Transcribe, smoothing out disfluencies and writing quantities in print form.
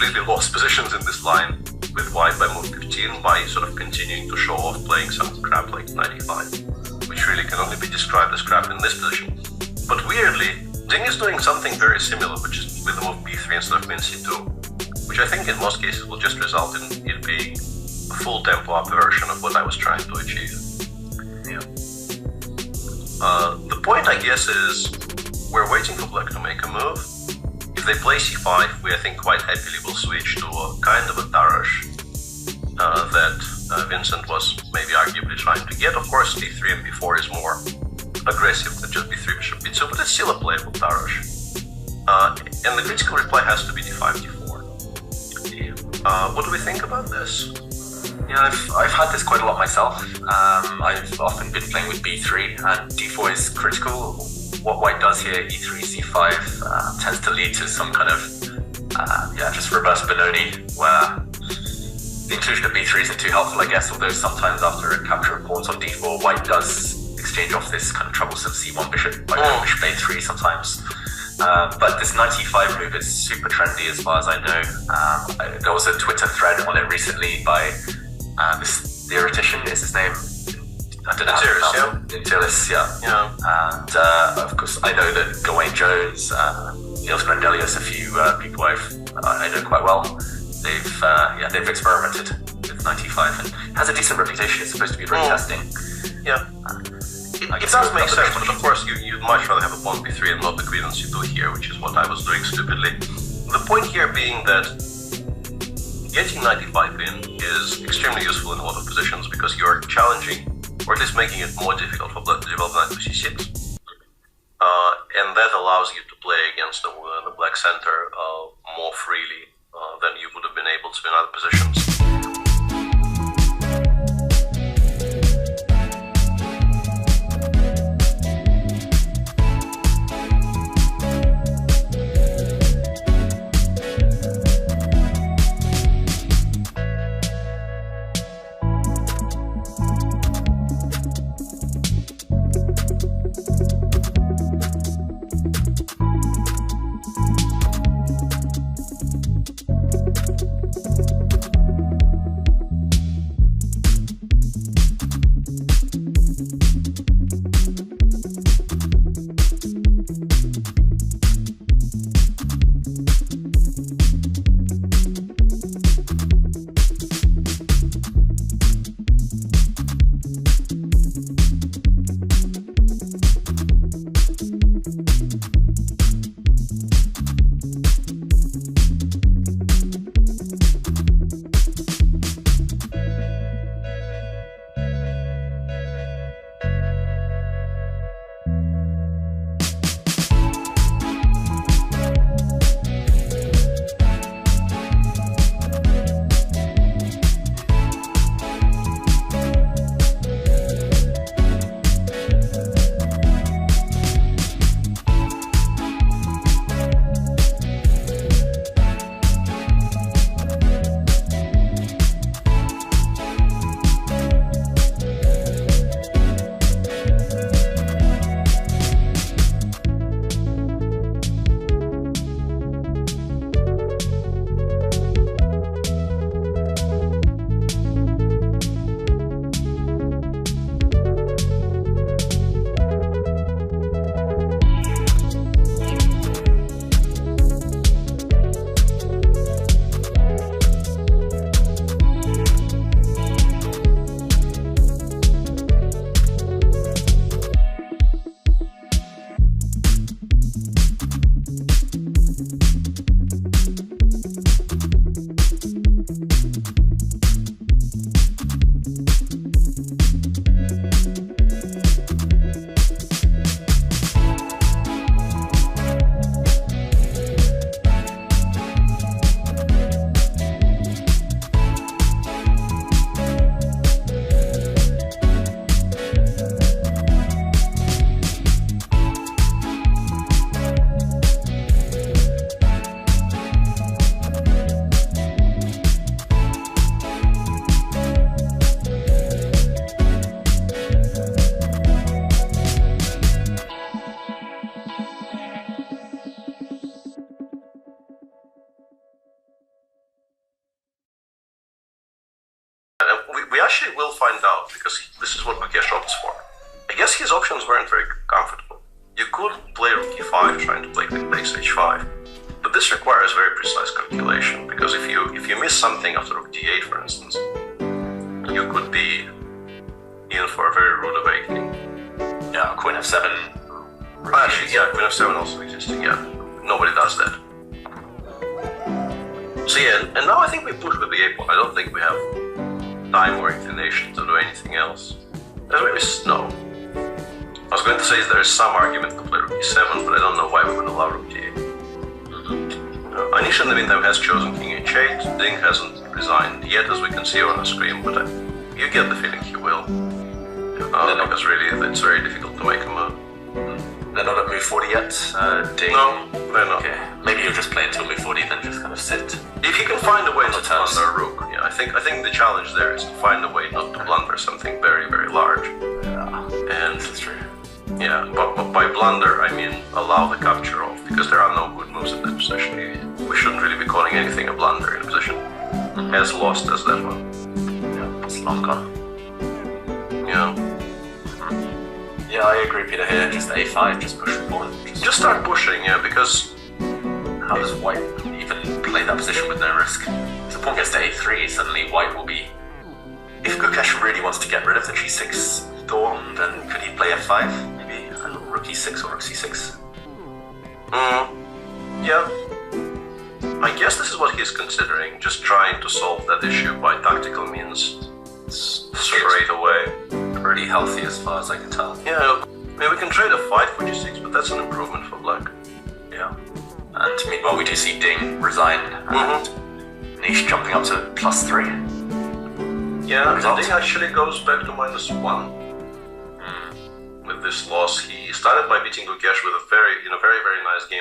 completely lost positions in this line with white by move 15 by sort of continuing to show off playing some crap like 95, which really can only be described as crap in this position. But weirdly, Ding is doing something very similar, which is with the move b3 instead of queen c2, which I think in most cases will just result in it being a full tempo up version of what I was trying to achieve. Yeah. The point, I guess, is we're waiting for black to make a move. If they play c5, we I think quite happily will switch to a kind of a Tarrasch that Vincent was maybe arguably trying to get. Of course, d3 and b4 is more aggressive than just b3 bishop b2, but it's still a playable Tarrasch. And the critical reply has to be d5 d4. What do we think about this? Yeah, I've had this quite a lot myself. I've often been playing with b3, and d4 is critical. What white does here, e3, c5, tends to lead to some kind of just reverse Benoni, where the inclusion of b3 isn't too helpful, I guess, although sometimes after a capture of pawns on d4, white does exchange off this kind of troublesome c1 bishop by bishop a3 sometimes. But this 95 move is super trendy as far as I know. There was a Twitter thread on it recently by this theoretician, is his name? I don't know. Intilis, yeah. And of course, I know that Gawain Jones, Niels Grandelius, a few people I know quite well. They've experimented with 95 and it has a decent reputation. It's supposed to be very testing. Yeah. It does make sense, but of course you'd much rather have a pawn b3 and not the queen on c2 here, which is what I was doing stupidly. The point here being that getting 95 in is extremely useful in a lot of positions because you're challenging, or at least making it more difficult for black to develop knight to c6. And that allows you to play against the black center more freely than you would have been able to in other positions. we actually will find out, because this is what Gukesh opts for. I guess his options weren't very comfortable. You could play rook e5, trying to play takes h5, but this requires very precise calculation, because if you miss something after rook d8, for instance, you could be in for a very rude awakening. Yeah, queen f7. Actually, yeah, queen f7 also existing, yeah. Nobody does that. So yeah, and now I think we push with the a pawn. I don't think we have time or inclination to do anything else. There's maybe no. I was going to say there is some argument to play rook e7, but I don't know why we would allow rook d8. Anish in the meantime has chosen king h8. Ding hasn't resigned yet, as we can see on the screen, but you get the feeling he will. Because really it's very difficult to make a move. They're not at move 40 yet, Ding? No, they're not. Okay. Maybe he'll just play until move 40, then just kind of sit. If he can find a way not to blunder a rook, yeah, I think the challenge there is to find a way not to blunder something very, very large. Yeah, and that's true. Yeah, but by blunder I mean allow the capture off, because there are no good moves in that position. We shouldn't really be calling anything a blunder in a position as lost as that one. Yeah, it's long gone. Yeah. Yeah, I agree, Peter, here. Just a5, just push the pawn. Just start pushing, yeah, because how does white even play that position with no risk? If the pawn gets to a3, suddenly white will be... If Gukesh really wants to get rid of the g6 thorn, then could he play f5? Maybe rook e6 or rook c6? Yeah. I guess this is what he's considering, just trying to solve that issue by tactical means straight away. Pretty healthy as far as I can tell. Yeah, I mean, we can trade a 5 for g6, but that's an improvement for black. Yeah. And meanwhile, we do see Ding resign and Anish jumping up to +3. Yeah, and Ding actually goes back to -1. With this loss, he started by beating Gukesh with a very, very nice game.